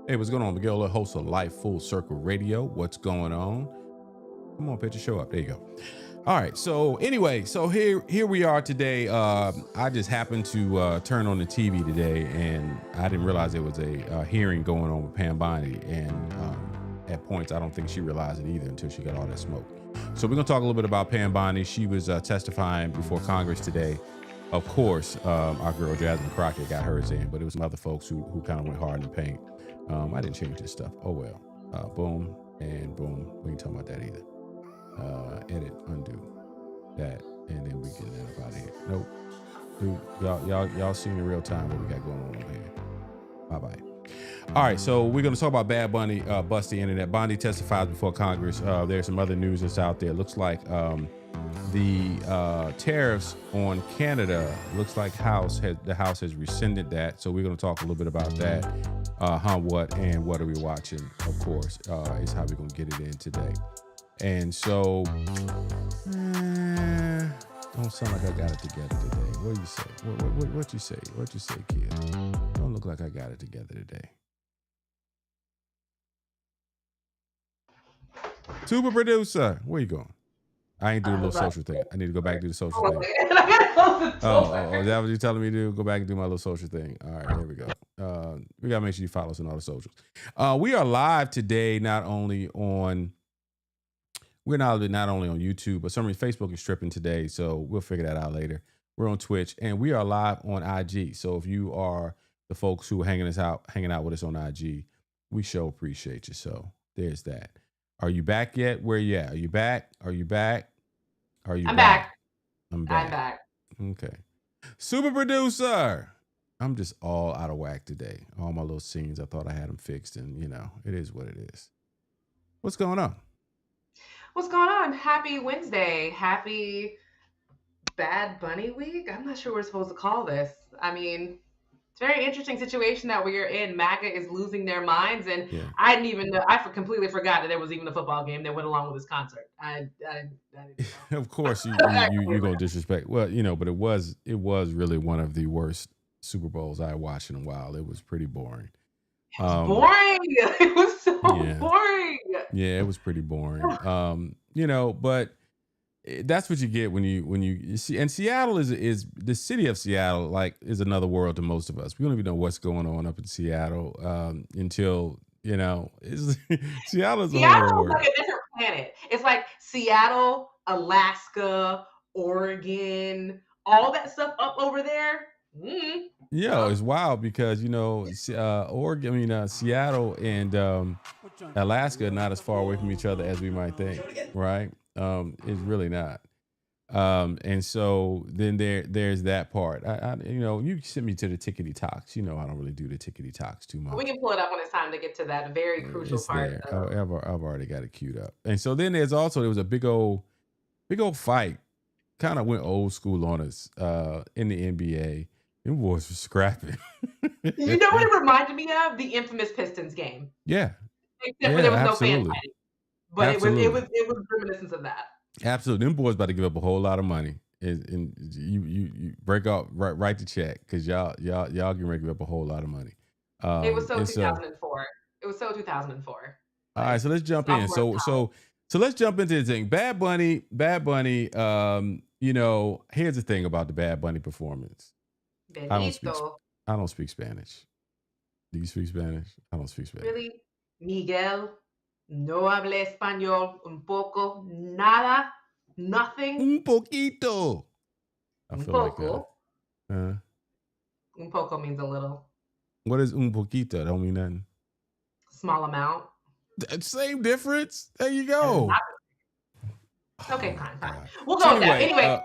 Hey, what's going on? Miguel, host of Life Full Circle Radio. What's going on? Come on, picture, show up. There you go. All right. So anyway, here we are today. I just happened to turn on the TV today, and I didn't realize there was a hearing going on with Pam Bondi. And at points, I don't think she realized it either until she got all that smoke. So we're gonna talk a little bit about Pam Bondi. She was testifying before Congress today. Of course, our girl Jasmine Crockett got hers in, but it was some other folks who kind of went hard in the paint. I didn't change this stuff. Oh well. Boom and boom. We ain't talking about that either. Edit, undo that, and then we get that out of here. Nope. Dude, y'all seen in real time what we got going on over here. Bye bye. All right, so we're going to talk about Bad Bunny bust the internet. Bondi testifies before Congress. There's some other news that's out there. Looks like the tariffs on Canada, looks like the House has rescinded that. So we're going to talk a little bit about that. What are we watching? Of course, is how we're going to get it in today. And so, don't sound like I got it together today. What do you say? What you say? What you say, kid? Don't look like I got it together today. Super producer, where you going? I ain't doing a little social thing. I need to go back and do the social thing. Oh, is that what you're telling me to do? Go back and do my little social thing. All right, here we go. We gotta make sure you follow us on all the socials. We are live today, not only on YouTube, but Facebook is stripping today, so we'll figure that out later. We're on Twitch, and we are live on IG. So if you are the folks who are hanging out with us on IG, we sure appreciate you. So there's that. Are you back yet? Where you at? Are you back? I'm back. I'm back. Okay. Super producer. I'm just all out of whack today. All my little scenes, I thought I had them fixed, and it is what it is. What's going on? What's going on? Happy Wednesday. Happy Bad Bunny week. I'm not sure what we're supposed to call this. I mean, it's a very interesting situation that we're in. MAGA is losing their minds, and yeah. I didn't even know. I completely forgot that there was even a football game that went along with this concert. I didn't know. Of course, you're gonna disrespect. Well, but it was really one of the worst Super Bowls I watched in a while. It was pretty boring. It was boring. It was so boring. Yeah, it was pretty boring. But that's what you get when you see. And Seattle is the city of Seattle, like, is another world to most of us. We don't even know what's going on up in Seattle until Seattle is like a different planet. It's like Seattle, Alaska, Oregon, all that stuff up over there. Yeah, it's wild because Oregon, Seattle and Alaska are not as far away from each other as we might think, right? It's really not. And so then there's that part. You sent me to the tickety talks. I don't really do the tickety talks too much. We can pull it up when it's time to get to that very crucial part. I've already got it queued up. And so then there was a big old fight. Kind of went old school on us in the NBA. Them boys were scrapping. You know what it reminded me of? The infamous Pistons game. Yeah. Except for there was no fan fighting. But it was reminiscence of that. Absolutely. Them boys about to give up a whole lot of money. And you break out, write the check, because y'all getting ready to give up a whole lot of money. It was so 2004. It was so 2004. All right, so let's jump in. So let's jump into the thing. Bad Bunny. Here's the thing about the Bad Bunny performance. I don't speak Spanish. Do you speak Spanish? I don't speak Spanish. Really? Miguel, no hable español un poco, nada, nothing. Un poquito. I feel poco. Un poco means a little. What is un poquito? That don't mean nothing. Small amount. Same difference. There you go. Okay, fine. We'll go with that. Anyway,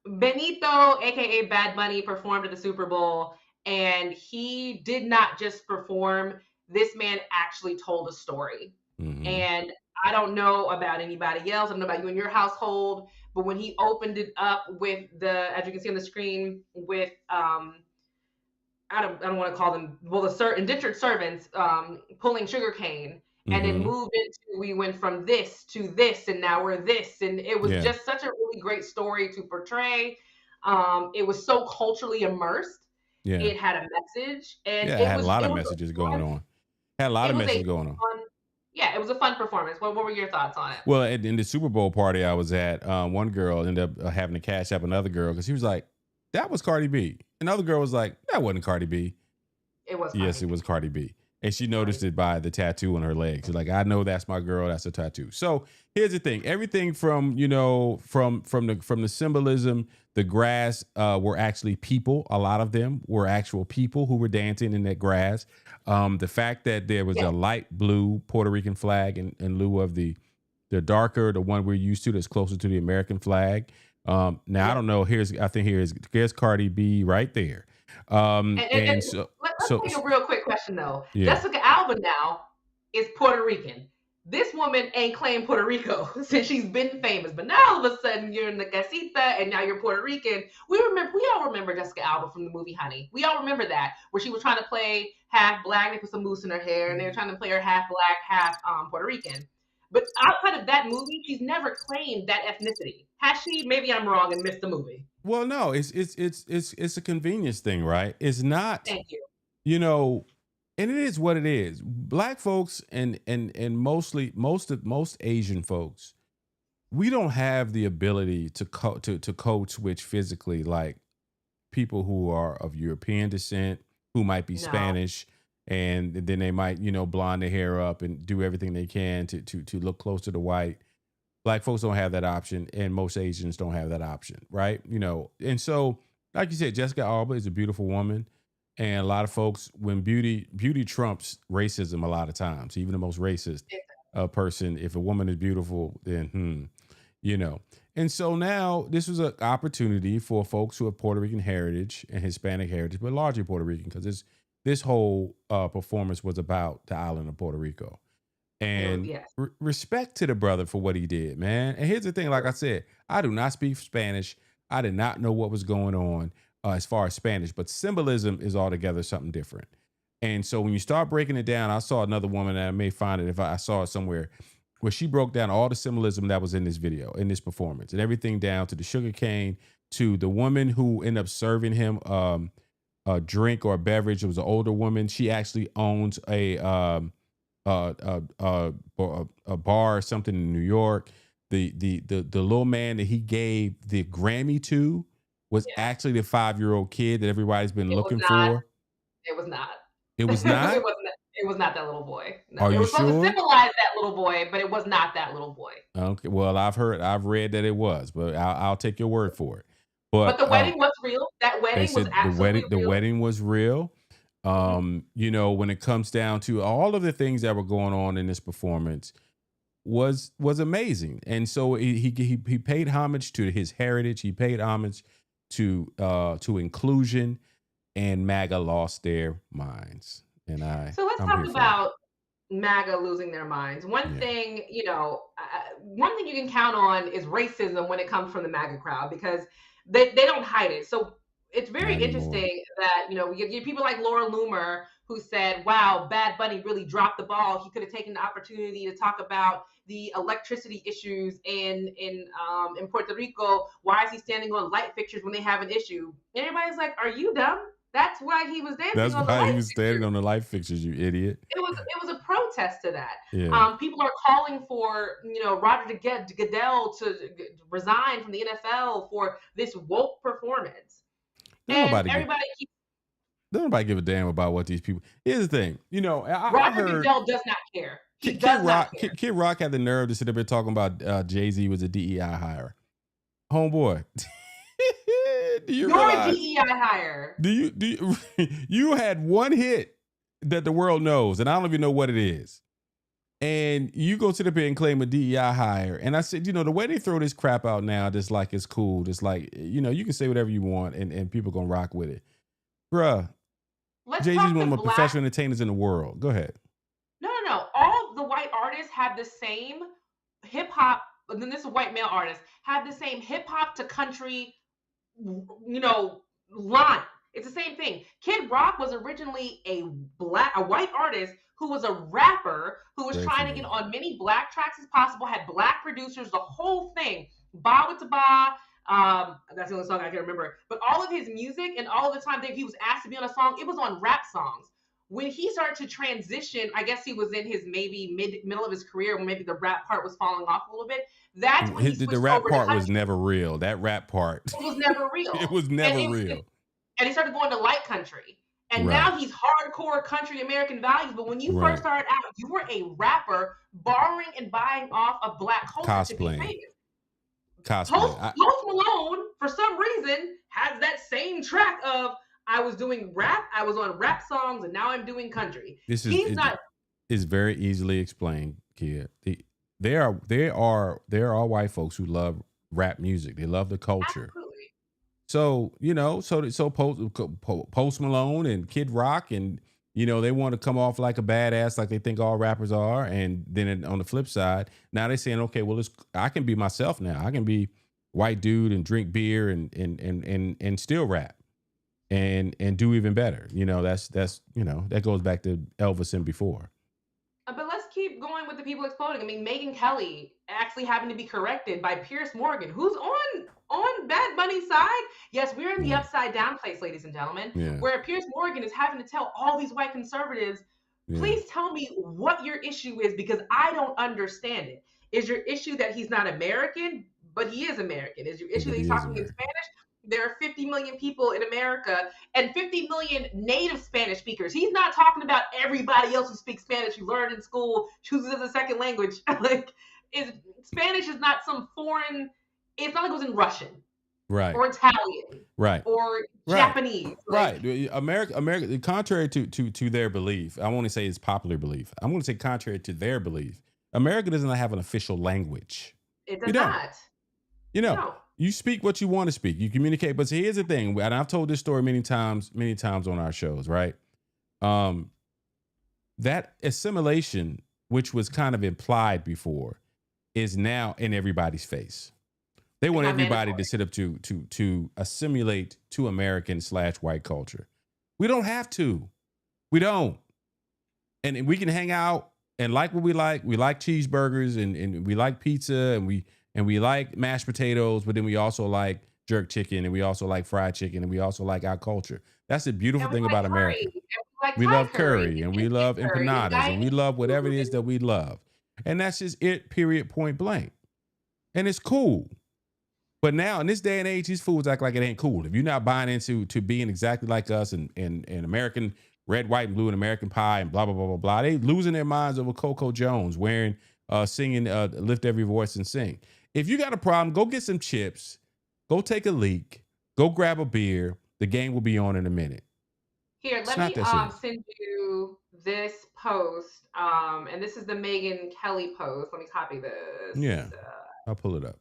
Benito, aka Bad Bunny, performed at the Super Bowl, and he did not just perform. This man actually told a story. Mm-hmm. And I don't know about anybody else. I don't know about you and your household, but when he opened it up with as you can see on the screen, with I don't want to call them, the indentured servants pulling sugarcane. And it moved into, we went from this to this, and now we're this. And it was just such a really great story to portray. It was so culturally immersed. Yeah. It had a message. And it had a lot of messages going on. Had a lot It of was a messages going on. fun, yeah, it was a fun performance. What were your thoughts on it? Well, in the Super Bowl party I was at, one girl ended up having to cash up another girl because she was like, "That was Cardi B." Another girl was like, "That wasn't Cardi B." It was Yes, Cardi it B. was Cardi B. And she noticed Cardi it by the tattoo on her leg. She's like, I know that's my girl. That's a tattoo. So here's the thing: everything from from the symbolism, the grass were actually people. A lot of them were actual people who were dancing in that grass. The fact that there was Yeah, a light blue Puerto Rican flag in lieu of the darker, the one we're used to, that's closer to the American flag. Now I yeah. don't know. Here's Cardi B right there. And And so let's so take a real quick question though. yeah. Jessica Alba now is Puerto Rican. This woman ain't claimed Puerto Rico since she's been famous, but now all of a sudden you're in the casita and now you're Puerto Rican. We all remember Jessica Alba from the movie Honey. We all remember that where she was trying to play half black. They put some mousse in her hair, and they were trying to play her half black, half Puerto Rican. But outside of that movie, she's never claimed that ethnicity. Has she? Maybe I'm wrong and missed the movie. Well, no, it's a convenience thing, right? It's not, Thank you. you know, and it is what it is. Black folks and mostly most Asian folks, we don't have the ability to code switch physically like people who are of European descent, who might be No. Spanish, and then they might, blonde their hair up and do everything they can to look closer to white. Black folks don't have that option, and most Asians don't have that option, right? And so, like you said, Jessica Alba is a beautiful woman, and a lot of folks, when beauty trumps racism, a lot of times, even the most racist person, if a woman is beautiful, then you know. And so now this was an opportunity for folks who have Puerto Rican heritage and Hispanic heritage, but largely Puerto Rican, because this whole performance was about the island of Puerto Rico. And Yes. respect to the brother for what he did, man. And here's the thing, like I said, I do not speak Spanish. I did not know what was going on as far as Spanish, but symbolism is altogether something different. And so when you start breaking it down, I saw another woman, and I may find it if I saw it somewhere, where she broke down all the symbolism that was in this video, in this performance, and everything down to the sugar cane, to the woman who ended up serving him a drink or a beverage. It was an older woman. She actually owns a bar or something in New York. The little man that he gave the Grammy to was Yeah. actually the 5-year-old kid that everybody's been It was looking not. for. It was not. It was It not. wasn't. It was not that little boy. No, Are it you was supposed to sure? symbolize that little boy, but it was not that little boy. Okay. Well, I've read that it was, but I'll take your word for it. But But the wedding was real. That they wedding was said the absolutely wedding the real. wedding was real. Mhm. When it comes down to all of the things that were going on in this performance, was amazing. And so he paid homage to his heritage. He paid homage to inclusion, and MAGA lost their minds. And So let's I'm talk here for it. about MAGA losing their minds. Yeah. One thing you can count on is racism when it comes from the MAGA crowd because they don't hide it. So it's very Not anymore. interesting that, we get people like Laura Loomer who said, wow, Bad Bunny really dropped the ball. He could have taken the opportunity to talk about the electricity issues in Puerto Rico. Why is he standing on light fixtures when they have an issue? And everybody's like, are you dumb? That's why he was dancing That's on the why he light was standing fixtures. on the light fixtures, you idiot. It was a protest to that. Yeah. People are calling for Roger Goodell to resign from the NFL for this woke performance, Don't and nobody give everybody keeps don't nobody give a damn about what these people. Here's the thing. I Roger heard Goodell does not care. He does not care. Kid Rock had the nerve to sit up here talking about Jay-Z was a DEI hire. Homeboy. Do you You're a realize? DEI hire. Do you you had one hit that the world knows, and I don't even know what it is. And you go sit up here and claim a DEI hire. And I said, the way they throw this crap out now, just like it's cool, just like, you can say whatever you want and people gonna rock with it. Bruh, Let's Jay-Z is talk one to of the most black. professional entertainers in the world. Go ahead. No. All the white artists have the same hip hop. And then this is white male artists have the same hip hop to country line. It's the same thing. Kid Rock was originally a white artist who was a rapper who was Very trying to get familiar. on many black tracks as possible, had black producers, the whole thing. Ba with ba. That's the only song I can remember. But all of his music and all of the time that he was asked to be on a song, it was on rap songs. when he started to transition, I guess he was in his maybe middle of his career when maybe the rap part was falling off a little bit. That's when he The switched rap over to part was country. never real. That rap part. It was never real. It was never real. And he started going to light country. And Right. now he's hardcore country American values. But when you first started out, you were a rapper borrowing and buying off of Black culture to be famous. Cosplay. Post Malone, for some reason, has that same track of I was doing rap, I was on rap songs, and now I'm doing country. It's very easily explained, kid. There are white folks who love rap music. They love the culture. Absolutely. So, so Post Malone and Kid Rock, and they want to come off like a badass, like they think all rappers are. And then on the flip side, now they're saying, okay, well, I can be myself now. I can be white dude and drink beer and still rap and do even better. That's that goes back to Elvis and before. But let's keep going with the people exploding. I mean, Megyn Kelly actually having to be corrected by Piers Morgan, who's on Bad Bunny's side. Yes, we're in the upside down place, ladies and gentlemen, where Piers Morgan is having to tell all these white conservatives, please tell me what your issue is, because I don't understand it. Is your issue that he's not American, but he is American? Is your issue that he's talking in Spanish? There are 50 million people in America and 50 million native Spanish speakers. He's not talking about everybody else who speaks Spanish, who learned in school, chooses as a second language. Spanish is not some foreign, it's not like it was in Russian. Right. Or Italian. Right. Or Japanese. Right. America, contrary to their belief, I want to say it's popular belief. I'm going to say contrary to their belief, America doesn't have an official language. It does not. No. You speak what you want to speak. You communicate. But see, here's the thing, and I've told this story many times on our shows, right? That assimilation, which was kind of implied before, is now in everybody's face. They want everybody to sit up to assimilate to American/white culture. We don't have to. We don't. And we can hang out and like what we like. We like cheeseburgers and we like pizza and we like mashed potatoes, but then we also like jerk chicken and we also like fried chicken and we also like our culture. That's the beautiful thing about America. We love curry and we love empanadas and we love whatever it is that we love. And that's just it, period, point blank. And it's cool. But now in this day and age, these foods act like it ain't cool. If you're not buying into being exactly like us and American red, white, and blue and American pie and blah, blah, blah, blah, blah, they losing their minds over Coco Jones singing Lift Every Voice and Sing. If you got a problem, go get some chips, go take a leak, go grab a beer. The game will be on in a minute. Here, let me send you this post. And this is the Megyn Kelly post. Let me copy this. Yeah, I'll pull it up.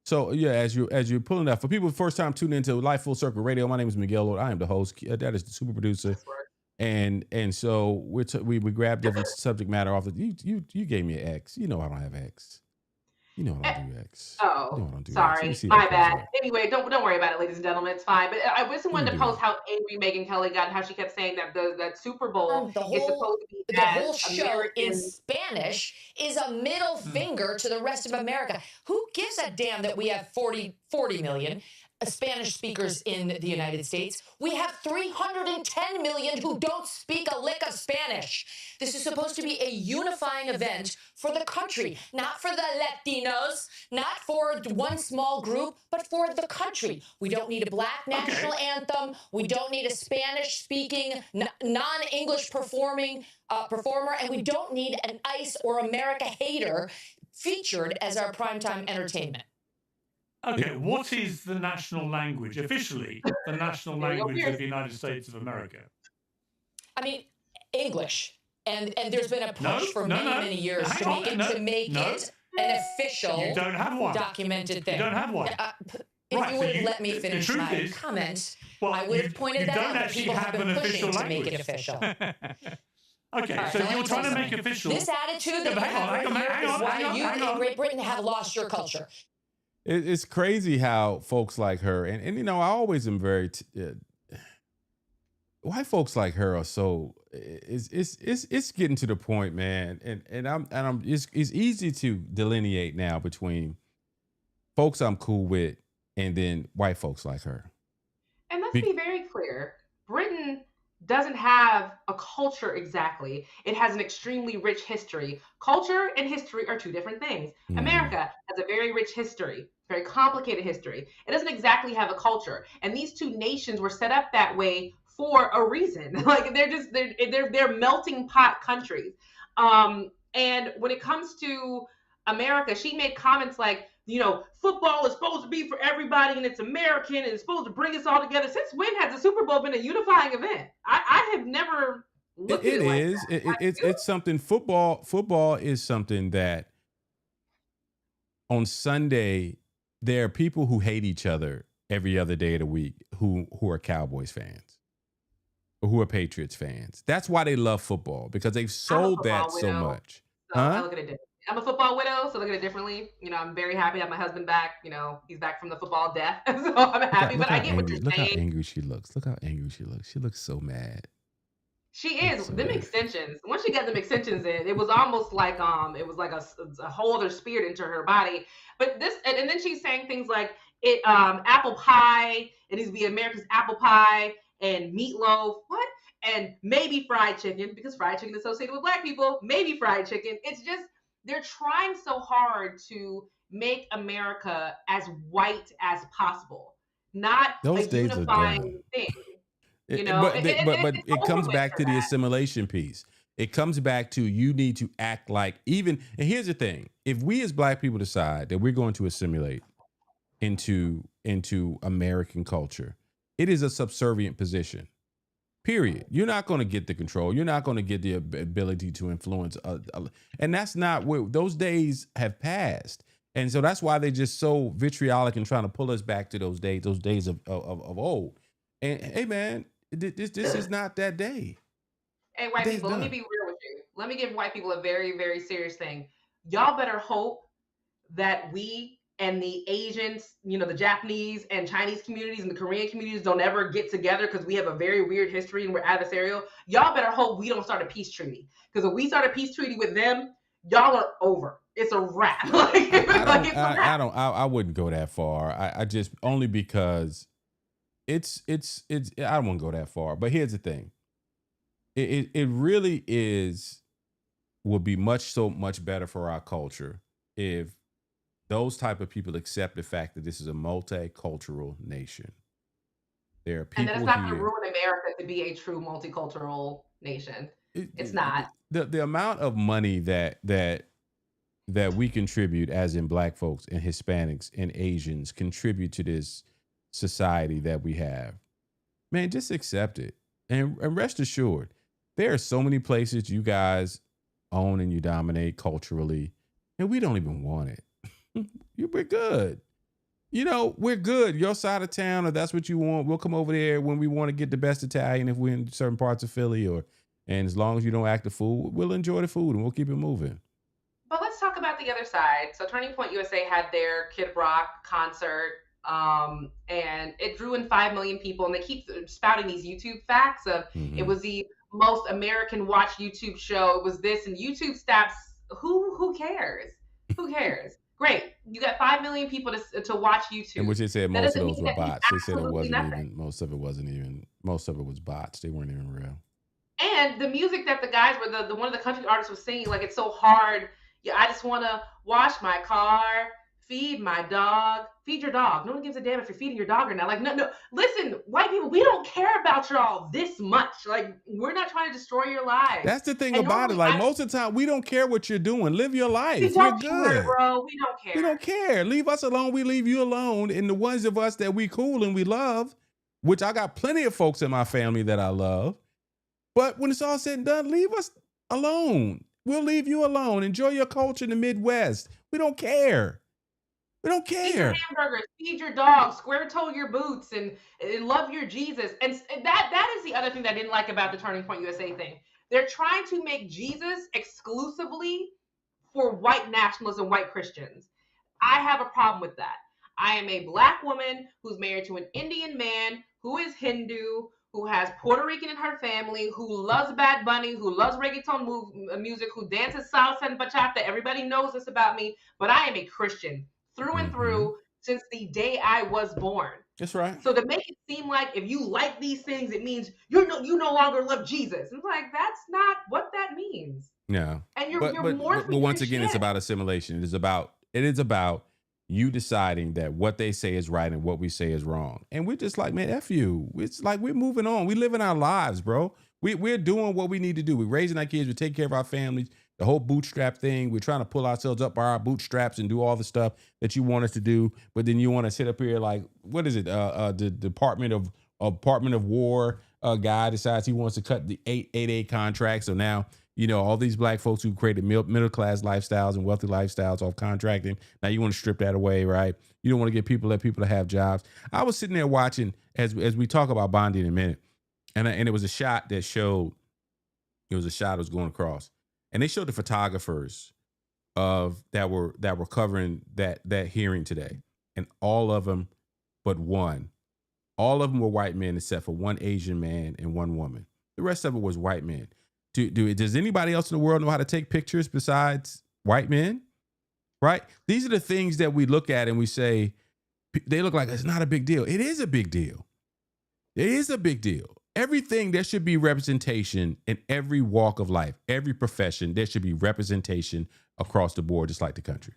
So yeah, as you're pulling up, for people first time tuning into Life Full Circle Radio, my name is Miguel Lord. I am the host. That is the super producer. And so we grab different subject matter off. You gave me an X. You know I don't have X. You know I don't do X. Sorry, my bad. Anyway, don't worry about it, ladies and gentlemen. It's fine. But I just wanted to post how angry Megyn Kelly got and how she kept saying that Super Bowl is supposed to be the whole show in Spanish is a middle finger to the rest of America. Who gives a damn that we have 40 million Spanish speakers in the United States? We have 310 million who don't speak a lick of Spanish. This is supposed to be a unifying event for the country, not for the Latinos, not for one small group, but for the country. We don't need a black national anthem. We don't need a Spanish-speaking, non-English performer, and we don't need an ICE or America hater featured as our primetime entertainment. Okay, what is the national language, officially, the national language of the United States of America? I mean, English. And there's been a push for many years to make it an official, documented thing. You don't have one. If you would let me finish my comment, I would have pointed that out, but people have been pushing to make it official. Okay, so you're trying to make official. This attitude that you have right here is why you in Great Britain have lost your culture. It's crazy how folks like her, and I always am very white folks like her are so it's getting to the point, man, and it's easy to delineate now between folks I'm cool with and then white folks like her. And let's be very clear, Britain doesn't have a culture exactly. It has an extremely rich history. Culture and history are two different things. America has a very rich history, very complicated history. It doesn't exactly have a culture. And these two nations were set up that way for a reason. Like they're melting pot countries. And when it comes to America, she made comments like, football is supposed to be for everybody and it's American and it's supposed to bring us all together. Since when has the Super Bowl been a unifying event? I have never looked at it like is. that. It's something. Football is something that on Sunday there are people who hate each other every other day of the week who are Cowboys fans or who are Patriots fans. That's why they love football, because they've sold that so much. So I look at it differently. I'm a football widow, so look at it differently. I'm very happy to have my husband back. He's back from the football death. So I'm happy, but I get what you're saying. Look how angry she looks. Look how angry she looks. She looks so mad. She is. Them extensions. Once she got them extensions in, it was almost like it was like a whole other spirit into her body. But this, and then she's saying things like apple pie. It needs to be America's apple pie and meatloaf. What? And maybe fried chicken, because fried chicken is associated with Black people. Maybe fried chicken. It's just they're trying so hard to make America as white as possible, not those a days unifying thing. But it comes back to the assimilation piece. It comes back to you need to act like and here's the thing: if we as Black people decide that we're going to assimilate into American culture, it is a subservient position. Period. You're not going to get the control. You're not going to get the ability to influence. And that's not where those days have passed. And so that's why they're just so vitriolic and trying to pull us back to those days of old. And hey, man, this is not that day. Hey, white people, let me be real with you. Let me give white people a very, very serious thing. Y'all better hope that we and the Asians, the Japanese and Chinese communities and the Korean communities don't ever get together, because we have a very weird history and we're adversarial. Y'all better hope we don't start a peace treaty, because if we start a peace treaty with them, y'all are over. It's a wrap. I wouldn't go that far. I just, only because it's I don't want to go that far. But here's the thing. It really would be so much better for our culture if those type of people accept the fact that this is a multicultural nation. There are people, and that's not going to ruin America to be a true multicultural nation. It's not. The amount of money that we contribute, as in Black folks and Hispanics and Asians contribute to this society that we have, man, just accept it and rest assured, there are so many places you guys own and you dominate culturally, and we don't even want it. We're good. We're good. Your side of town, or that's what you want, we'll come over there when we want to get the best Italian, if we're in certain parts of Philly, and as long as you don't act the fool, we'll enjoy the food and we'll keep it moving. But let's talk about the other side. So Turning Point USA had their Kid Rock concert, and it drew in 5 million people, and they keep spouting these YouTube facts of it was the most American watched YouTube show. It was this, and YouTube stats. Who cares? Who cares? Great, you got 5 million people to watch YouTube. And which they said most of those were bots. They said it wasn't even. Most of it was bots. They weren't even real. And the music that the guys were, the one of the country artists was singing, like, it's so hard. Yeah, I just want to wash my car, feed my dog. Feed your dog. No one gives a damn if you're feeding your dog or not. Like, no. Listen, white people, we don't care about y'all this much. Like, we're not trying to destroy your lives. That's the thing about it. Like, most of the time, we don't care what you're doing. Live your life. We're good, bro. We don't care. We don't care. Leave us alone. We leave you alone. And the ones of us that we cool and we love, which I got plenty of folks in my family that I love. But when it's all said and done, leave us alone. We'll leave you alone. Enjoy your culture in the Midwest. We don't care. We don't care. Eat your hamburgers, feed your dog, square toe your boots, and love your Jesus. And that is the other thing that I didn't like about the Turning Point USA thing. They're trying to make Jesus exclusively for white nationalists and white Christians. I have a problem with that. I am a Black woman who's married to an Indian man who is Hindu, who has Puerto Rican in her family, who loves Bad Bunny, who loves reggaeton music, who dances salsa and bachata. Everybody knows this about me, but I am a Christian through and through since the day I was born. That's right. So to make it seem like if you like these things, it means you no longer love Jesus. It's like that's not what that means. Yeah. And you're But morphing once again, it's shit. about assimilation. It is about you deciding that what they say is right and what we say is wrong. And we're just like, man, F you. It's like we're moving on. We living our lives, bro. We're doing what we need to do. We're raising our kids. We're taking care of our families. The whole bootstrap thing. We're trying to pull ourselves up by our bootstraps and do all the stuff that you want us to do. But then you want to sit up here like, what is it? The Department of War guy decides he wants to cut the 8A contract. So now, all these black folks who created middle class lifestyles and wealthy lifestyles off contracting. Now you want to strip that away, right? You don't want to let people to have jobs. I was sitting there watching as we talk about Bondi in a minute, and it was a shot that showed. It was a shot that was going across, and they showed the photographers that were covering that hearing today, and all of them, but one, all of them were white men except for one Asian man and one woman. The rest of it was white men. Does anybody else in the world know how to take pictures besides white men? Right? These are the things that we look at and we say, they look like it's not a big deal. It is a big deal. It is a big deal. Everything, there should be representation in every walk of life, every profession. There should be representation across the board, just like the country.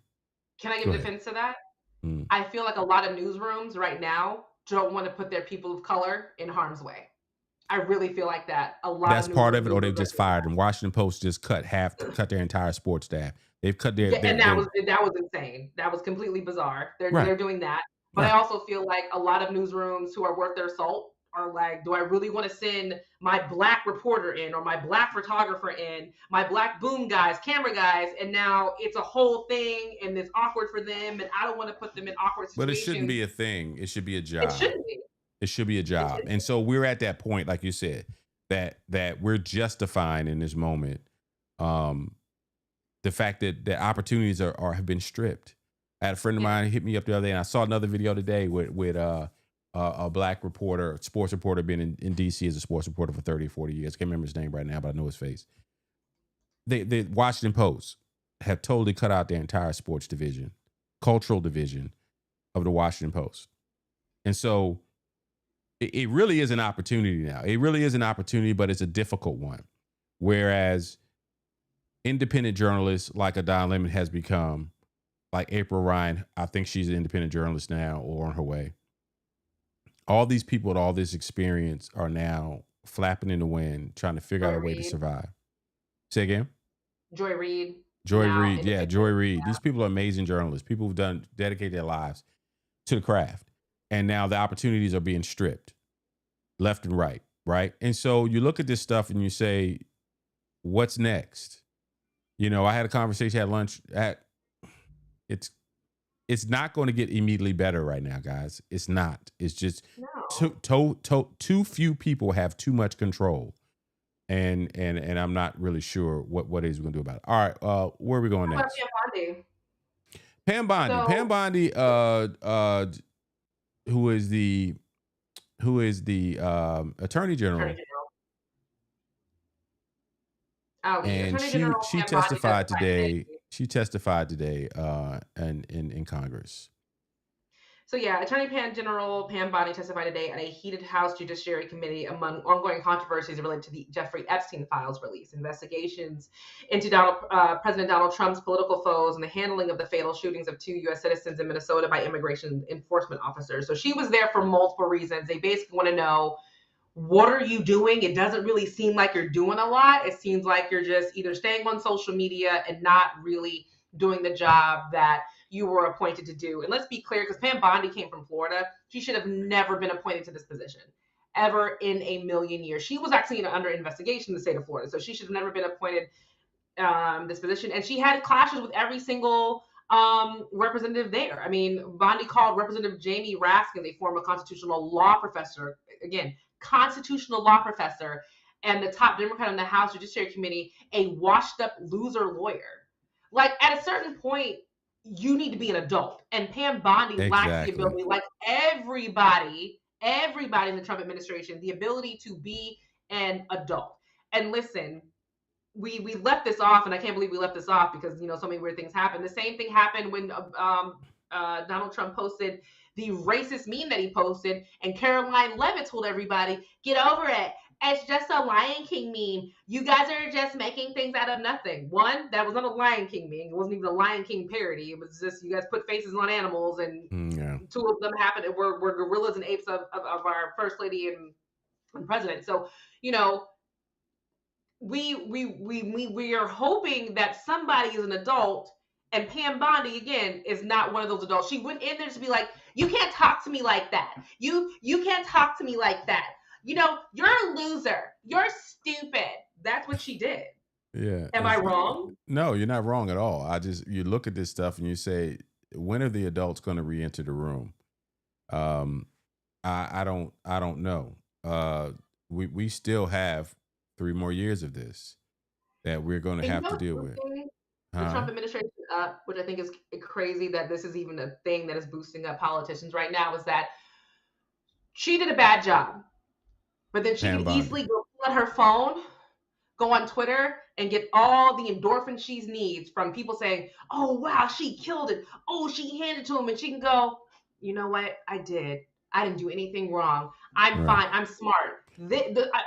Can I give defense to that? I feel like a lot of newsrooms right now don't want to put their people of color in harm's way. I really feel like that. That's part of it, or they've just fired them. Washington Post just cut their entire sports staff. They've cut their and that was insane. That was completely bizarre. They're doing that. But I also feel like a lot of newsrooms who are worth their salt are like, do I really want to send my black reporter in, or my black photographer in, my black boom guys, camera guys, and now it's a whole thing and it's awkward for them, and I don't want to put them in awkward situations. But it shouldn't be a thing. It should be a job. It shouldn't be. It should be a job. And so we're at that point, like you said, that we're justifying in this moment the fact that the opportunities have been stripped. I had a friend of mine hit me up the other day, and I saw another video today with a black reporter, sports reporter, been in DC as a sports reporter for 30 or 40 years. I can't remember his name right now, but I know his face. The Washington Post have totally cut out their entire sports division, cultural division of the Washington Post. And so it really is an opportunity now. It really is an opportunity, but it's a difficult one. Whereas independent journalists like Adon Lemon has become, like April Ryan, I think she's an independent journalist now or on her way. All these people with all this experience are now flapping in the wind, trying to figure out a way to survive. Say again? Joy Reid. Joy Reid. Yeah, Joy Reid. These people are amazing journalists. People who've dedicated their lives to the craft. And now the opportunities are being stripped left and right, right? And so you look at this stuff and you say, what's next? I had a conversation at lunch it's not going to get immediately better right now, guys. It's not. It's just too few people have too much control. And I'm not really sure what it is we're going to do about it. All right, where are we going next? Pam Bondi. Pam Bondi, who is the Attorney General. And she testified today. She testified today in Congress. So yeah, Attorney General Pam Bondi testified today at a heated House Judiciary Committee among ongoing controversies related to the Jeffrey Epstein files release, investigations into President Donald Trump's political foes, and the handling of the fatal shootings of 2 U.S. citizens in Minnesota by immigration enforcement officers. So she was there for multiple reasons. They basically want to know, what are you doing? It doesn't really seem like you're doing a lot. It seems like you're just either staying on social media and not really doing the job that you were appointed to do. And let's be clear, because Pam Bondi came from Florida, she should have never been appointed to this position, ever in a million years. She was actually under investigation in the state of Florida, so she should have never been appointed this position. And she had clashes with every single representative there. I mean, Bondi called Representative Jamie Raskin, a former constitutional law professor, and the top Democrat on the House Judiciary Committee, a washed-up loser lawyer. Like, at a certain point, you need to be an adult. And Pam Bondi lacks the ability, like everybody in the Trump administration, the ability to be an adult. And listen, we left this off, and I can't believe we left this off because, so many weird things happened. The same thing happened when Donald Trump posted the racist meme that he posted, and Caroline Levitt told everybody, get over it. It's just a Lion King meme. You guys are just making things out of nothing. One, that was not a Lion King meme. It wasn't even a Lion King parody. It was just you guys put faces on animals, and two of them happened were gorillas and apes of our first lady and president. So, you know, we are hoping that somebody is an adult, and Pam Bondi again is not one of those adults. She went in there to be like, you can't talk to me like that. You can't talk to me like that. You know, you're a loser. You're stupid. That's what she did. Yeah. Am I wrong? No, you're not wrong at all. You look at this stuff and you say, when are the adults going to re-enter the room? I don't know. We still have 3 more years of this that we're going to have to deal with. The Trump administration up, which I think is crazy that this is even a thing that is boosting up politicians right now, is that she did a bad job. But then she can easily go on her phone, go on Twitter, and get all the endorphins she needs from people saying, oh, wow, she killed it. Oh, she handed it to him. And she can go, you know what? I didn't do anything wrong. I'm fine. I'm smart.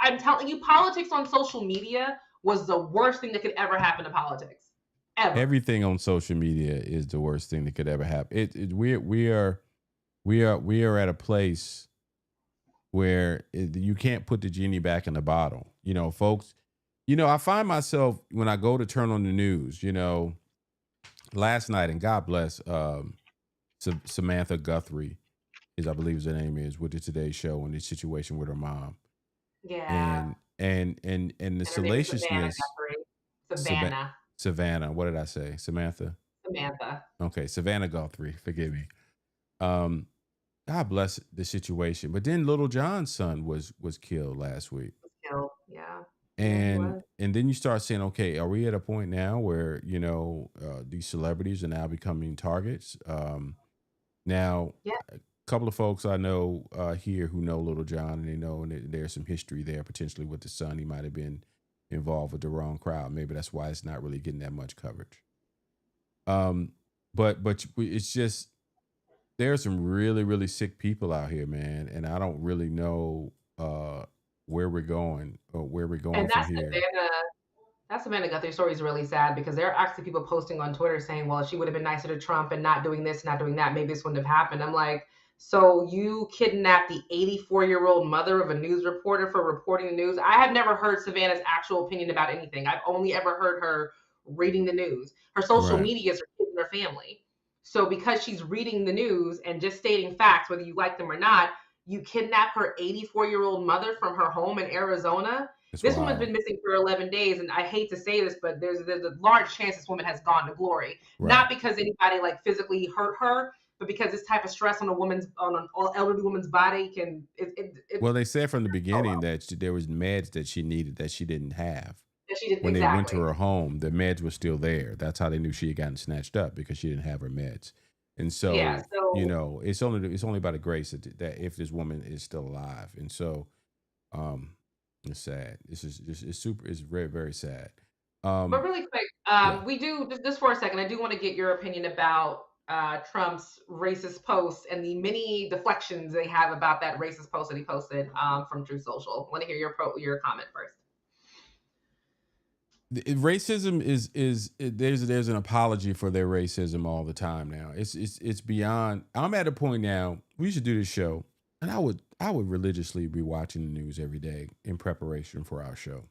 I'm telling you, politics on social media was the worst thing that could ever happen to politics. Ever. Everything on social media is the worst thing that could ever happen. We are at a place where you can't put the genie back in the bottle. You know, folks, you know, I find myself when I go to turn on the news, you know, last night, and God bless Samantha Guthrie, I believe her name is, with the Today Show and the situation with her mom. Yeah. And the salaciousness. Savannah. What did I say? Samantha? Okay, Savannah Guthrie. Forgive me. God bless the situation. But then Little John's son was killed last week. Yeah. And then you start saying, okay, are we at a point now where, you know, these celebrities are now becoming targets? Now, a couple of folks I know here who know Little John, and they know there's some history there potentially with the son. He might have been involved with the wrong crowd. Maybe that's why it's not really getting that much coverage. But it's just, there are some really, really sick people out here, man. And I don't really know where we're going from here. That Savannah Guthrie story is really sad because there are actually people posting on Twitter saying, well, if she would have been nicer to Trump and not doing this, not doing that, maybe this wouldn't have happened. I'm like, so you kidnapped the 84-year-old mother of a news reporter for reporting the news? I have never heard Savannah's actual opinion about anything. I've only ever heard her reading the news. Her social media is her kids and her family. So because she's reading the news and just stating facts, whether you like them or not, you kidnap her 84-year-old mother from her home in Arizona. This woman's been missing for 11 days. And I hate to say this, but there's a large chance this woman has gone to glory. Not because anybody like physically hurt her, but because this type of stress on an elderly woman's body can. Well, they said from the beginning that there was meds that she needed that she didn't have. When they went to her home, the meds were still there. That's how they knew she had gotten snatched up, because she didn't have her meds. And so, you know, it's only by the grace that if this woman is still alive. And so, it's sad. It's very, very sad. But really quick, we do just for a second, I do want to get your opinion about Trump's racist posts and the many deflections they have about that racist post that he posted from Truth Social. I want to hear your comment first. Racism there's an apology for their racism all the time now. It's beyond. I'm at a point now. We should do this show, and I would religiously be watching the news every day in preparation for our show.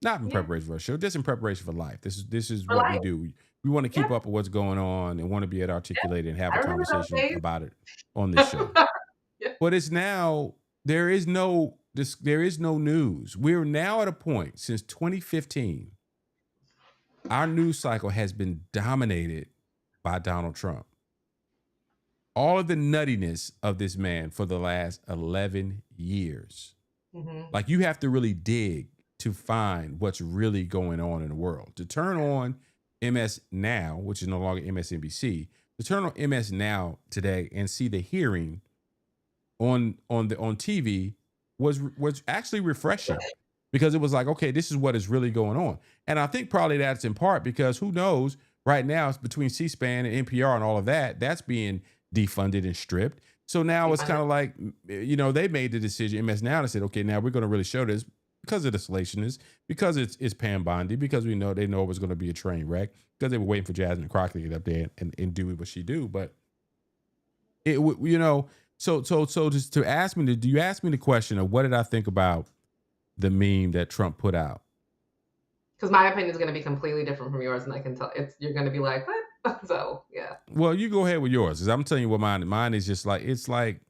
Not in preparation for our show, just in preparation for life. This is what we do. We want to keep up with what's going on and want to be articulated and have a conversation about it on this show. But it's now there is no news. We're now at a point since 2015. Our news cycle has been dominated by Donald Trump. All of the nuttiness of this man for the last 11 years. Mm-hmm. Like, you have to really dig to find what's really going on in the world. To turn on MS Now, which is no longer MSNBC, to turn on MS Now today and see the hearing on TV was actually refreshing. Because it was like, okay, this is what is really going on. And I think probably that's in part because who knows, right now it's between C-SPAN and NPR and all of that, that's being defunded and stripped. So now it's kind of like, they made the decision. MS now they said, okay, now we're going to really show this because of the salationists, because it's Pam Bondi, because they know it was going to be a train wreck, because they were waiting for Jasmine Crockett to get up there and do what she do. But so just to ask me, do you ask me the question of what did I think about the meme that Trump put out? Because my opinion is going to be completely different from yours, and I can tell you're going to be like, what? So yeah. Well, you go ahead with yours, because I'm telling you what mine is just like, it's like,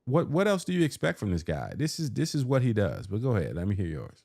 what else do you expect from this guy? This is what he does. But go ahead, let me hear yours.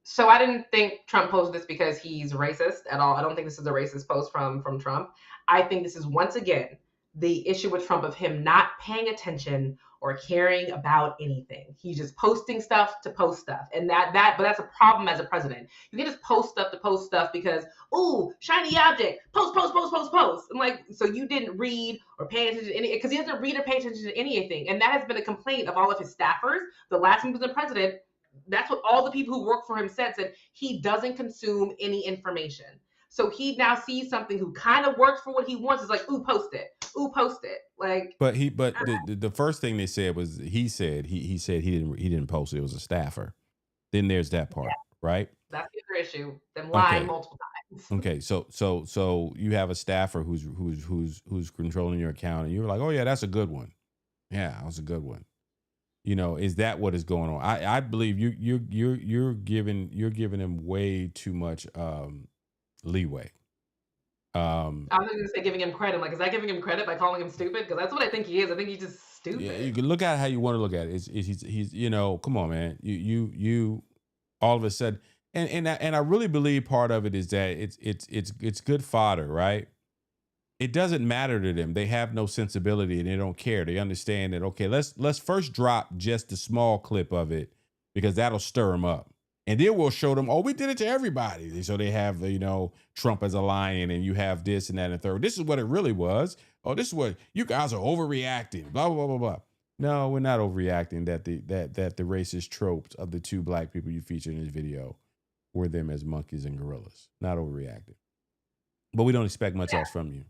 So I didn't think Trump posted this because he's racist at all. I don't think this is a racist post from Trump. I think this is once again the issue with Trump of him not paying attention or caring about anything. He's just posting stuff to post stuff. And but that's a problem as a president. You can just post stuff to post stuff because, ooh, shiny object, post. I'm like, so you didn't read or pay attention to any, because he doesn't read or pay attention to anything. And that has been a complaint of all of his staffers. The last time he was the president, that's what all the people who work for him said he doesn't consume any information. So he now sees something who kind of works for what he wants. Is like, ooh, post it. Like, but the first thing they said was he said he didn't post it. It was a staffer. Then there's that part, right? That's the other issue. Them lying multiple times. Okay, so you have a staffer who's controlling your account, and you're like, oh yeah, that's a good one. Yeah, that was a good one. Is that what is going on? I believe you're giving him way too much leeway. I was going to say giving him credit. Like, is that giving him credit by calling him stupid? Because that's what I think he is. I think he's just stupid. Yeah, you can look at it how you want to look at it. He's come on, man. You all of a sudden, and I really believe part of it is that it's good fodder, right? It doesn't matter to them. They have no sensibility and they don't care. They understand that, okay, let's first drop just a small clip of it because that'll stir them up. And then we'll show them, oh, we did it to everybody. So they have, Trump as a lion, and you have this and that and the third. This is what it really was. Oh, this is what you guys are overreacting. Blah, blah, blah, blah, blah. No, we're not overreacting that the racist tropes of the two black people you featured in this video were them as monkeys and gorillas. Not overreacting. But we don't expect much else from you.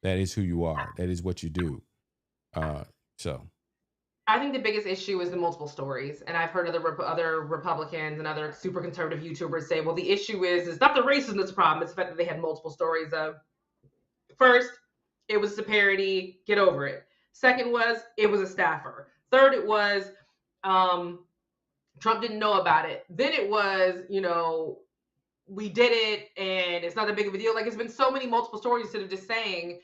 That is who you are. That is what you do. So I think the biggest issue is the multiple stories. And I've heard other Republicans and other super conservative YouTubers say, well, the issue is not the racism that's the problem. It's the fact that they had multiple stories of, first, it was a parody, get over it. Second was, it was a staffer. Third, it was, Trump didn't know about it. Then it was, we did it and it's not that big of a deal. Like, it's been so many multiple stories instead of just saying,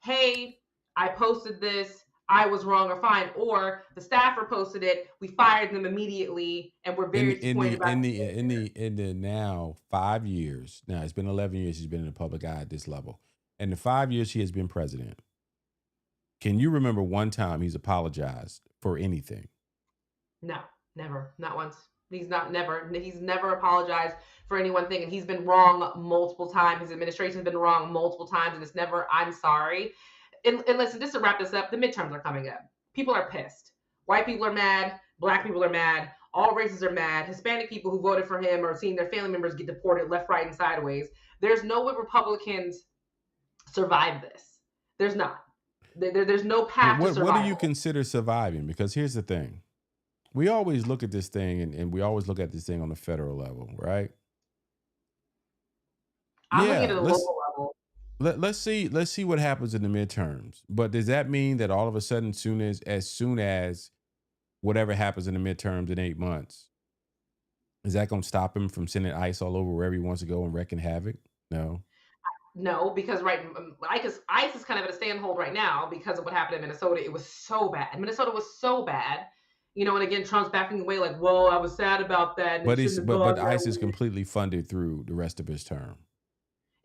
hey, I posted this, I was wrong or fine, or the staffer posted it, we fired them immediately, and we're very disappointed about it. In the now 5 years, now it's been 11 years he's been in the public eye at this level. And the 5 years he has been president, can you remember one time he's apologized for anything? No, never, not once. He's never apologized for any one thing, and he's been wrong multiple times. His administration's been wrong multiple times, and it's never, I'm sorry. And listen, just to wrap this up, the midterms are coming up. People are pissed. White people are mad. Black people are mad. All races are mad. Hispanic people who voted for him are seeing their family members get deported left, right, and sideways. There's no way Republicans survive this. There's not. There's no path to survival. What do you consider surviving? Because here's the thing. We always look at this thing, and we always look at this thing on the federal level, right? I'm looking at the local level. Let's see what happens in the midterms. But does that mean that all of a sudden, as soon as whatever happens in the midterms in 8 months, is that going to stop him from sending ICE all over wherever he wants to go and wreaking havoc? No, because ICE is kind of at a standhold right now because of what happened in Minnesota. It was so bad. Minnesota was so bad. And again, Trump's backing away like, well, I was sad about that. But ICE is completely funded through the rest of his term.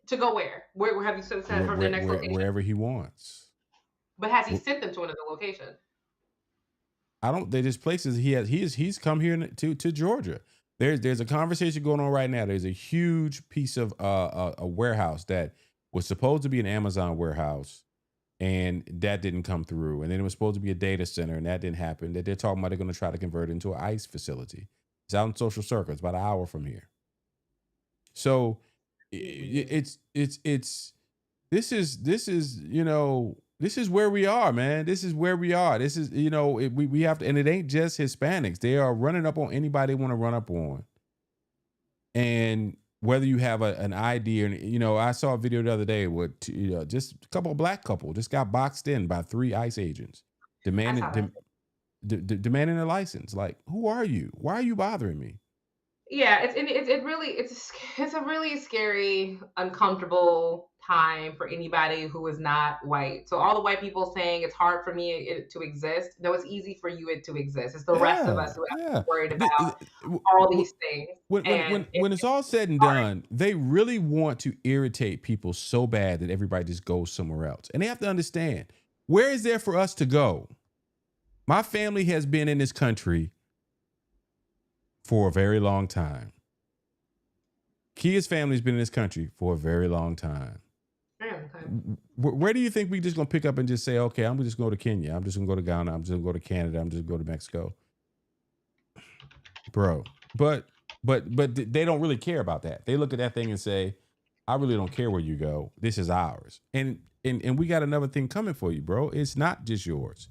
To go where? Where have you sent from the next location? Wherever he wants. But has he sent them to another location? There's places he's come here to Georgia. There's a conversation going on right now. There's a huge piece of a warehouse that was supposed to be an Amazon warehouse, and that didn't come through. And then it was supposed to be a data center, and that didn't happen. That they're talking about they're going to try to convert it into an ICE facility. It's out in Social Circle. It's about an hour from here. So this is This is where we are, man. This is where we are. This is, we have to, and it ain't just Hispanics. They are running up on anybody they want to run up on. And whether you have an ID or, I saw a video the other day with just a couple of black couple just got boxed in by 3 ICE agents demanding a license. Like, who are you? Why are you bothering me? Yeah, it's a really scary, uncomfortable time for anybody who is not white. So all the white people saying it's hard for me to exist. No, it's easy for you to exist. It's the rest of us who have to be worried about all these things. When it's all said and done, they really want to irritate people so bad that everybody just goes somewhere else. And they have to understand, where is there for us to go? My family has been in this country for a very long time. Kia's family's been in this country for a very long time. Where do you think we just gonna pick up and just say, okay, I'm just gonna go to Kenya, I'm just gonna go to Ghana, I'm just gonna go to Canada, I'm just gonna go to Mexico, bro? But they don't really care about that. They look at that thing and say, I really don't care where you go. This is ours, and we got another thing coming for you, bro. It's not just yours.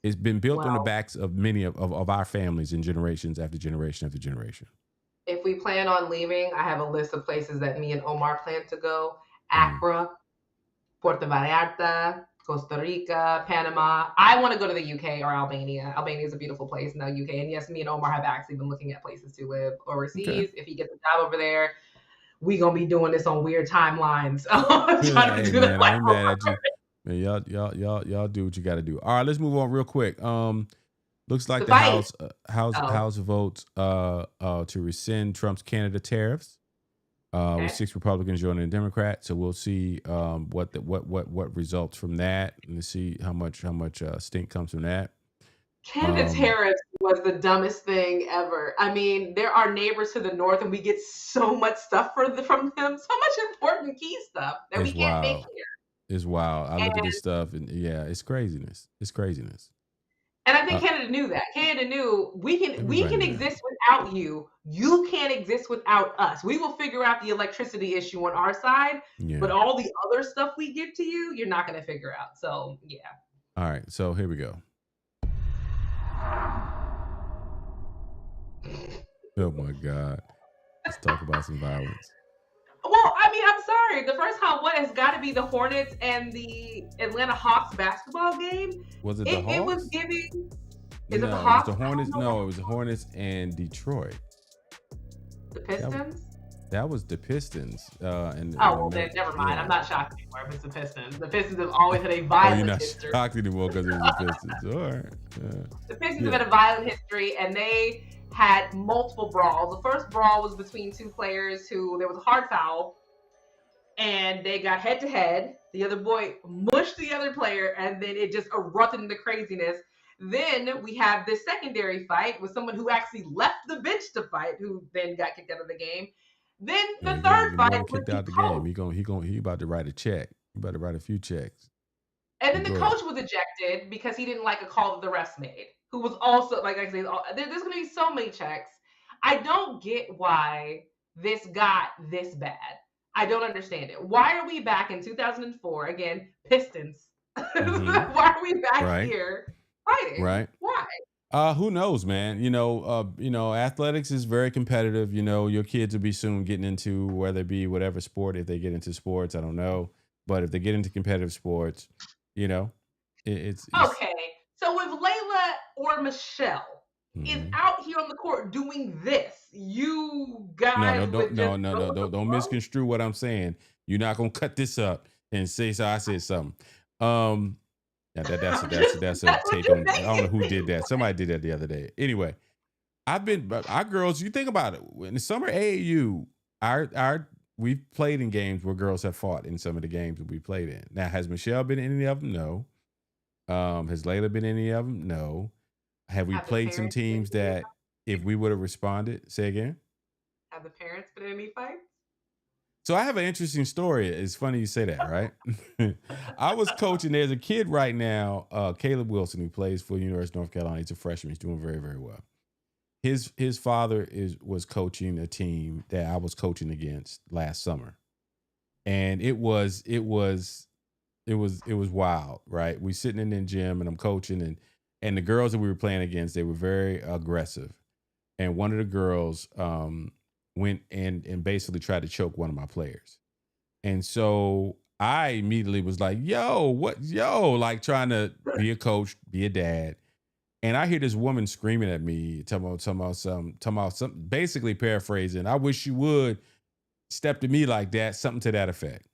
It's been built on the backs of many of our families in generations after generation after generation. If we plan on leaving, I have a list of places that me and Omar plan to go. Accra, Puerto Vallarta, Costa Rica, Panama. I want to go to the UK or Albania. Albania is a beautiful place in the UK. And yes, me and Omar have actually been looking at places to live overseas. Okay. If he gets a job over there, we going to be doing this on weird timelines. I ain't mad at you. Man, y'all do what you got to do. All right, let's move on real quick. Looks like the House votes to rescind Trump's Canada tariffs. With 6 Republicans joining a Democrat, so we'll see what results from that, and see how much stink comes from that. Canada tariffs was the dumbest thing ever. I mean, they're our neighbors to the north, and we get so much stuff from them, so much important key stuff that we can't make here. It's wild. I look at this stuff, and yeah, it's craziness. It's craziness. And I think Canada knew that. Canada knew we can exist without you. You can't exist without us. We will figure out the electricity issue on our side, but all the other stuff we give to you, you're not going to figure out. So, yeah. All right. So here we go. Oh my God. Let's talk about some violence. Well, I mean, I'm sorry. The first hot one has got to be the Hornets and the Atlanta Hawks basketball game. Was it the Hawks? It was giving. Is it the Hawks? It was the Hornets. No, it was the Hornets and Detroit. The Pistons? That was the Pistons. Then never mind. Yeah. I'm not shocked anymore if it's the Pistons. The Pistons have always had a violent history. You're not shocked anymore because it was the Pistons. All right. Yeah. The Pistons have had a violent history, and they had multiple brawls. The first brawl was between 2 players who there was a hard foul, and they got head to head. The other boy mushed the other player, and then it just erupted into craziness. Then we have this secondary fight with someone who actually left the bench to fight, who then got kicked out of the game. Then the third fight kicked out the game. He about to write a check. He about to write a few checks. And then the coach was ejected because he didn't like a call that the refs made. Who was also, like I said, there's going to be so many checks. I don't get why this got this bad. I don't understand it. Why are we back in 2004 again? Pistons. Mm-hmm. Why are we back here fighting? Right. Why? Who knows, man? Athletics is very competitive. Your kids will be soon getting into whether it be whatever sport. If they get into sports, I don't know, but if they get into competitive sports, it's okay. So if Layla or Michelle is out here on the court doing this, you guys don't misconstrue what I'm saying. You're not gonna cut this up and say so I said something. That's a take on. I don't know who did that. Somebody did that the other day. Anyway, our girls. You think about it. In the summer AAU, we've played in games where girls have fought in some of the games that we played in. Now, has Michelle been in any of them? No. Has Layla been in any of them? No. Have we played some teams that if we would have responded? Say again? Have the parents been in any fights? So I have an interesting story. It's funny you say that, right? I was coaching. There's a kid right now, Caleb Wilson, who plays for the University of North Carolina. He's a freshman. He's doing very, very well. His father was coaching a team that I was coaching against last summer. And it was It was wild, right? We sitting in the gym and I'm coaching, and the girls that we were playing against, they were very aggressive. And one of the girls went and basically tried to choke one of my players. And so I immediately was like, like trying to be a coach, be a dad. And I hear this woman screaming at me, talking about something, basically paraphrasing, I wish you would step to me like that, something to that effect.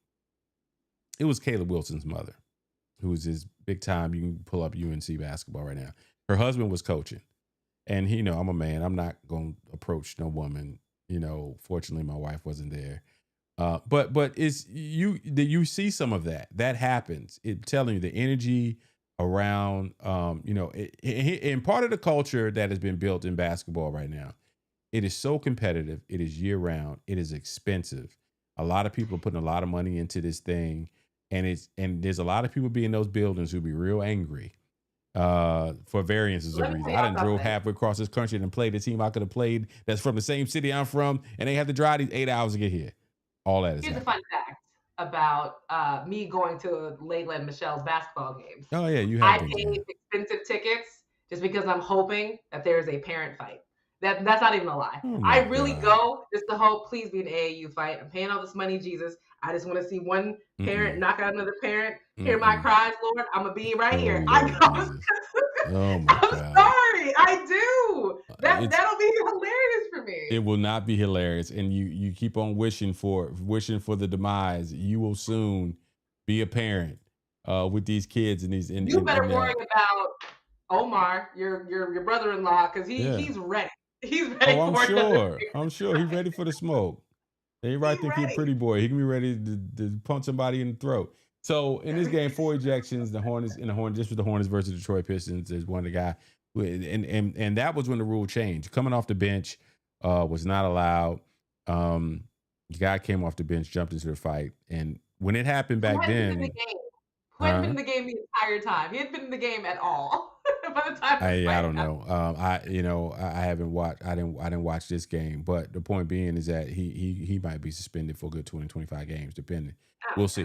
It was Caleb Wilson's mother, who is his big time. You can pull up UNC basketball right now. Her husband was coaching. And, I'm a man. I'm not going to approach no woman. Fortunately, my wife wasn't there. But it's you see some of that. That happens. It telling you the energy around, and part of the culture that has been built in basketball right now. It is so competitive. It is year round. It is expensive. A lot of people are putting a lot of money into this thing. And there's a lot of people be in those buildings who be real angry for variances of reason. I done drove halfway across this country and played the team I could have played that's from the same city I'm from, and they have to drive these 8 hours to get here. All that is. Here's a fun fact about me going to Layla and Michelle's basketball games. Oh yeah, you I have. paid expensive tickets just because I'm hoping that there's a parent fight. That's not even a lie. I really go just to hope, please be an AAU fight. I'm paying all this money, Jesus. I just want to see one parent knock out another parent. Hear my cries, Lord. I'm going to be right here. I go. Oh my I'm sorry. I do. That'll be hilarious for me. It will not be hilarious. And you keep on wishing for the demise. You will soon be a parent with these kids and these. You better worry about Omar, your brother-in-law, because he's ready. He's ready for it. I'm sure he's ready for the smoke. Everybody think he's a pretty boy. He can be ready to punch somebody in the throat. So in this game, 4 ejections. The Hornets This was the Hornets versus Detroit Pistons. There's one of the guy, and that was when the rule changed. Coming off the bench was not allowed. The guy came off the bench, jumped into the fight, and when it happened back then, who hadn't been in the game the entire time? He hadn't been in the game at all. By the time I don't know. I haven't watched. I didn't watch this game. But the point being is that he might be suspended for a good 20-25 games, depending. We'll see.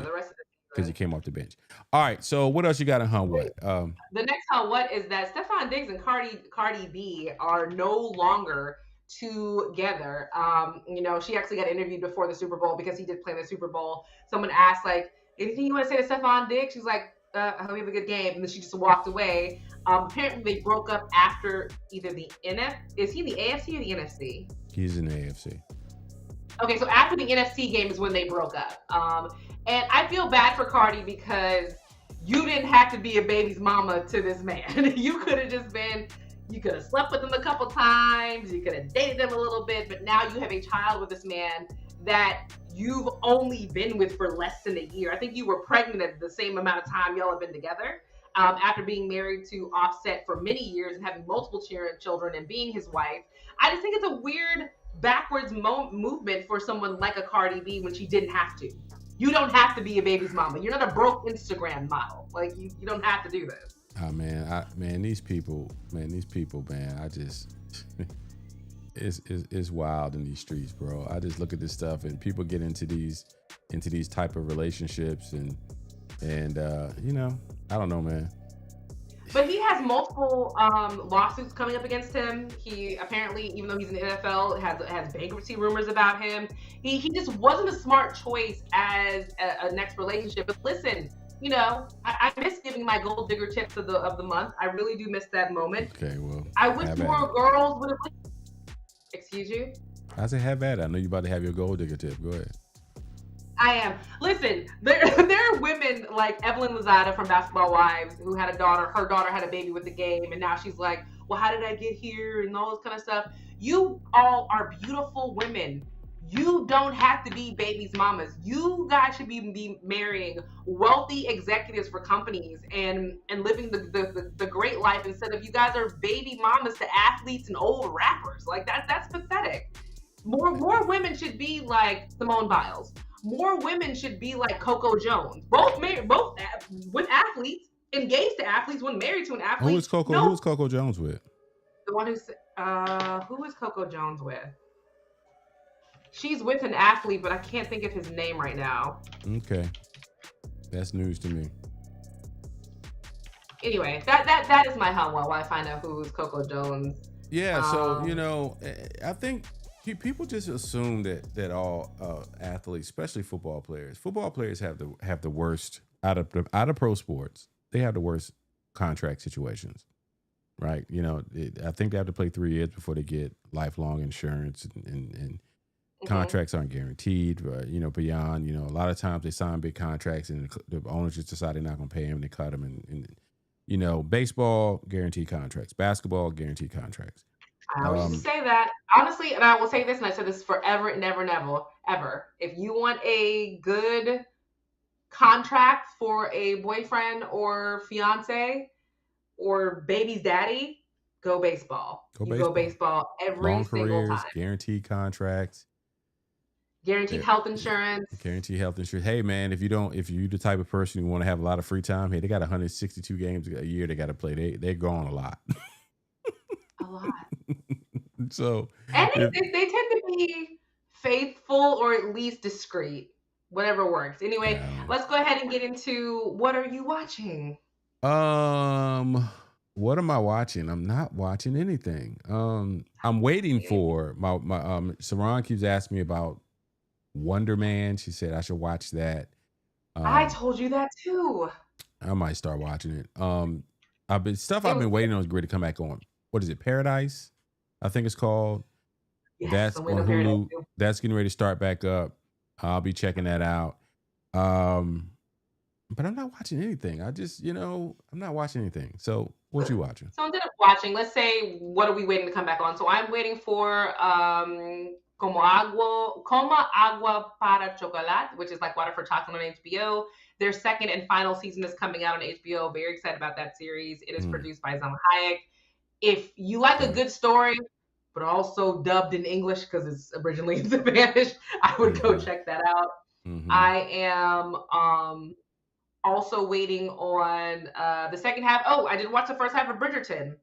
Because he came off the bench. All right. So what else you got in Hunt What? The next Hunt What is that Stephon Diggs and Cardi B are no longer together. She actually got interviewed before the Super Bowl because he did play in the Super Bowl. Someone asked, like, anything you want to say to Stephon Diggs? She's like, I hope you have a good game. And then she just walked away. Apparently they broke up after either the is he in the AFC or the NFC? He's in the AFC. Okay, so after the NFC game is when they broke up. And I feel bad for Cardi because you didn't have to be a baby's mama to this man. You could have slept with him a couple times, you could have dated him a little bit, but now you have a child with this man that you've only been with for less than a year. I think you were pregnant at the same amount of time y'all have been together. After being married to Offset for many years and having multiple children and being his wife. I just think it's a weird backwards movement for someone like a Cardi B when she didn't have to. You don't have to be a baby's mama. You're not a broke Instagram model. Like, you don't have to do this. Oh, man. These people, I just... It's wild in these streets, bro. I just look at this stuff and people get into these type of relationships and I don't know, man. But he has multiple lawsuits coming up against him. He apparently, even though he's in the NFL, has bankruptcy rumors about him. He just wasn't a smart choice as a next relationship. But listen, I miss giving my gold digger tips of the month. I really do miss that moment. Okay, well, I wish more girls would have. Excuse you? I said have at it. I know you're about to have your gold digger tip. Go ahead. I am. Listen, there are women like Evelyn Lozada from Basketball Wives who had a daughter. Her daughter had a baby with the game, and now she's like, well, how did I get here? And all this kind of stuff. You all are beautiful women. You don't have to be babies' mamas. You guys should be marrying wealthy executives for companies and living the great life instead of you guys are baby mamas to athletes and old rappers. Like that's pathetic. More women should be like Simone Biles. More women should be like Coco Jones. Both with athletes, engaged to athletes, when married to an athlete. Who is Coco Jones with? The one who is Coco Jones with? She's with an athlete, but I can't think of his name right now. Okay. That's news to me. Anyway, that is my while I find out who's Coco Jones. Yeah, so I think people just assume that all athletes, especially football players have the worst out of pro sports. They have the worst contract situations, right? I think they have to play 3 years before they get lifelong insurance, and contracts aren't guaranteed. Beyond, a lot of times they sign big contracts and the owners just decide they're not going to pay them, and they cut them. And baseball guaranteed contracts, basketball guaranteed contracts. I was just say that honestly, and I will say this, and I said this forever and never, ever. If you want a good contract for a boyfriend or fiance or baby's daddy, go baseball. Go baseball every long single careers, time. Guaranteed contracts. Guaranteed health insurance. Guaranteed health insurance. Hey man, if you're the type of person who want to have a lot of free time, hey, they got 162 games a year they got to play. They're gone a lot. A lot. So and they tend to be faithful or at least discreet, whatever works. Anyway, let's go ahead and get into what are you watching? What am I watching? I'm not watching anything. I'm waiting for my Saran keeps asking me about Wonder Man. She said I should watch that. I told you that too. I might start watching it. I've been waiting on Grid to come back on. What is it? Paradise, I think it's called. Yes, that's on Hulu. That's getting ready to start back up. I'll be checking that out. But I'm not watching anything. I just, I'm not watching anything. So what you watching? So instead of watching, let's say, what are we waiting to come back on? So I'm waiting for Como Agua para Chocolate, which is like Water for Chocolate on HBO. Their second and final season is coming out on HBO. Very excited about that series. It is produced by Salma Hayek. If you like a good story, but also dubbed in English because it's originally in Spanish, I would go check that out. I am also waiting on the second half. Oh, I didn't watch the first half of Bridgerton.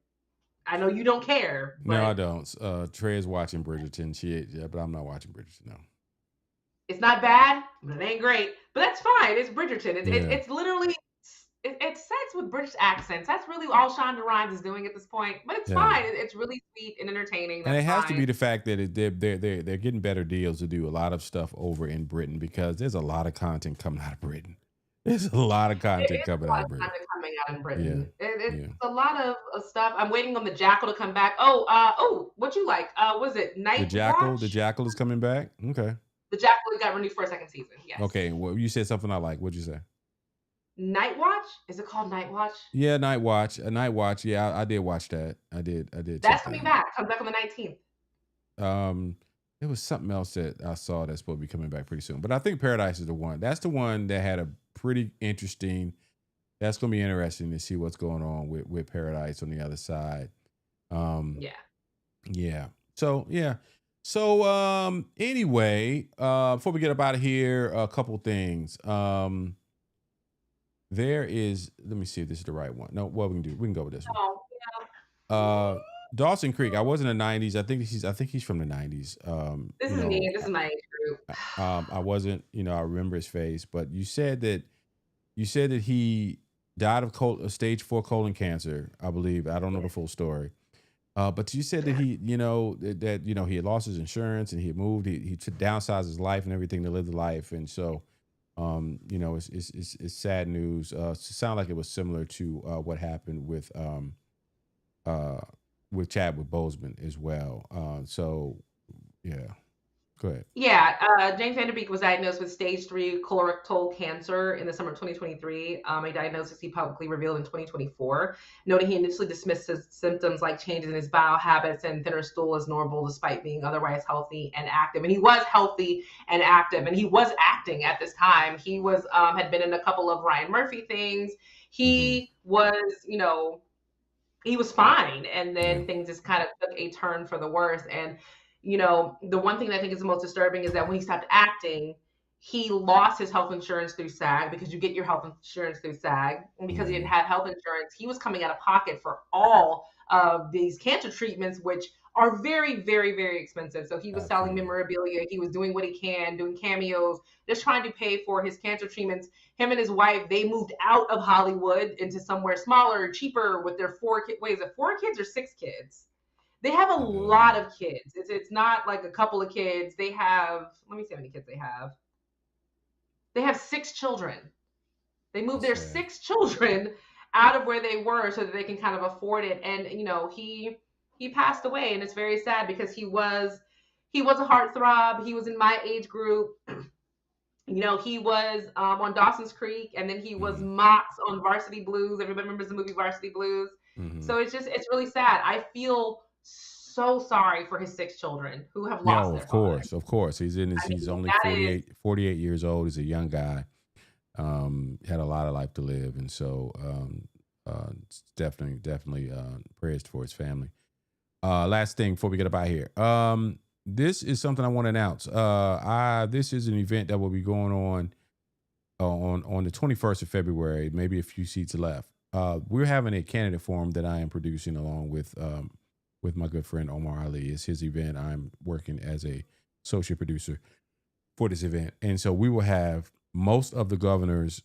I know you don't care. But no, I don't. Trey is watching Bridgerton. But I'm not watching Bridgerton. No. It's not bad, but it ain't great. But that's fine. It's Bridgerton. It's literally it's sets with British accents. That's really all Shonda Rhimes is doing at this point. But it's fine. It's really sweet and entertaining. And it has to be the fact that they're getting better deals to do a lot of stuff over in Britain, because there's a lot of content coming out of Britain. There's a lot of content coming out of Britain. It's a lot of stuff. I'm waiting on the Jackal to come back. What you like? Was it Night Watch? The Jackal is coming back? Okay. The Jackal got renewed for a second season, yes. Okay, well, you said something I like. What'd you say? Night Watch? Is it called Night Watch? Yeah, Night Watch. Night Watch. Yeah, I did watch that. I did. That's coming back. Comes back on the 19th. There was something else that I saw that's supposed to be coming back pretty soon. But I think Paradise is the one. That's the one that had a pretty interesting. That's going to be interesting to see what's going on with Paradise on the other side. Yeah. So, yeah. So, anyway, before we get up out of here, a couple things. There is, let me see if this is the right one. No, what we can do, we can go with this one. Dawson Creek. I was in the 90s. I think he's from the 90s. This is me. This is my age group. I wasn't, I remember his face, but you said that he died of stage 4 colon cancer, I believe. I don't know the full story. But you said that he, he had lost his insurance and he had moved. He downsized his life and everything to live the life. And so, it's sad news. It sounded like it was similar to what happened with Chadwick Boseman as well. So, yeah. Go ahead. Yeah, James Van Der Beek was diagnosed with stage 3 colorectal cancer in the summer of 2023, a diagnosis he publicly revealed in 2024, noting he initially dismissed his symptoms like changes in his bowel habits and thinner stool as normal, despite being otherwise healthy and active. And he was healthy and active, and he was acting at this time. He was had been in a couple of Ryan Murphy things. He was, he was fine, and then things just kind of took a turn for the worse. And the one thing that I think is the most disturbing is that when he stopped acting, he lost his health insurance through SAG, because you get your health insurance through SAG. And because he didn't have health insurance, he was coming out of pocket for all of these cancer treatments, which are very, very, very expensive. So he was selling Absolutely. memorabilia. He was doing what he can, doing cameos, just trying to pay for his cancer treatments. Him and his wife, they moved out of Hollywood into somewhere smaller, cheaper with their 4 kids. Wait, is it 4 kids or 6 kids? They have a lot of kids. It's not like a couple of kids. They have, let me see how many kids they have. They have 6 children. They moved their 6 children out of where they were so that they can kind of afford it. And you know, he passed away, and it's very sad because he was a heartthrob. He was in my age group. You know, he was on Dawson's Creek, and then he was Mox on Varsity Blues. Everybody remembers the movie Varsity Blues. So it's really sad. I feel so sorry for his 6 children who have lost their father. Of course. He's only 48 years old. He's a young guy. Had a lot of life to live, and so it's definitely prayers for his family. Last thing before we get up out here. This is something I want to announce. This is an event that will be going on the 21st of February, maybe a few seats left. We're having a candidate forum that I am producing along with my good friend Omar Ali. It's his event. I'm working as a associate producer for this event. And so we will have most of the governors,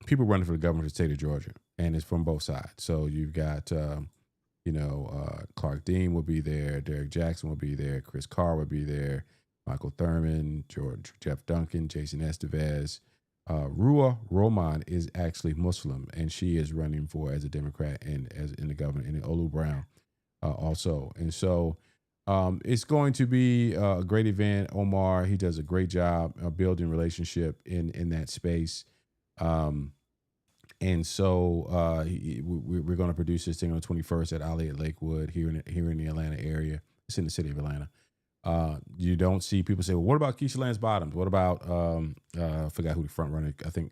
people running for the governor of the state of Georgia, and it's from both sides. So you've got, Clark Dean will be there, Derek Jackson will be there, Chris Carr will be there, Michael Thurman, Jeff Duncan, Jason Estevez. Ruah Roman is actually Muslim, and she is running as a Democrat and as in the governor, and Olu Brown also. And so it's going to be a great event. Omar, he does a great job building relationship in that space. And so we're going to produce this thing on the 21st at Ali at Lakewood here in the Atlanta area. It's in the city of Atlanta. You don't see people say, well, what about Keisha Lance Bottoms? What about, I forgot who the front runner, I think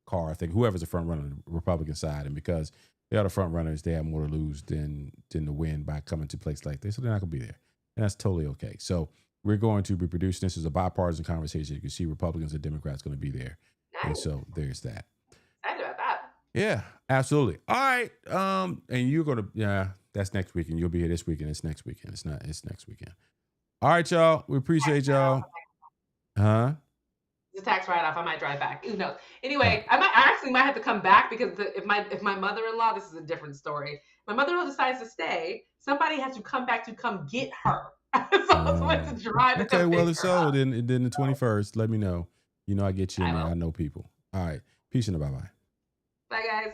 Carr, whoever's the front runner on the Republican side. And because they are the front runners, they have more to lose than to win by coming to a place like this. So they're not going to be there. And that's totally okay. So we're going to be producing this as a bipartisan conversation. You can see Republicans and Democrats going to be there. And so there's that. Excited about that. Yeah, absolutely. All right. And you're going to, that's next weekend. You'll be here this weekend. It's next weekend. It's next weekend. All right, y'all. We appreciate y'all. Huh? It's a tax write-off. I might drive back. Who knows? Anyway, I actually might have to come back because if my mother-in-law, this is a different story. My mother-in-law decides to stay, somebody has to come back to come get her. So I was going to drive. Okay, well, it's so. Then the 21st, let me know. You know, I get you in there. I know people. All right. Peace and bye-bye. Bye, guys.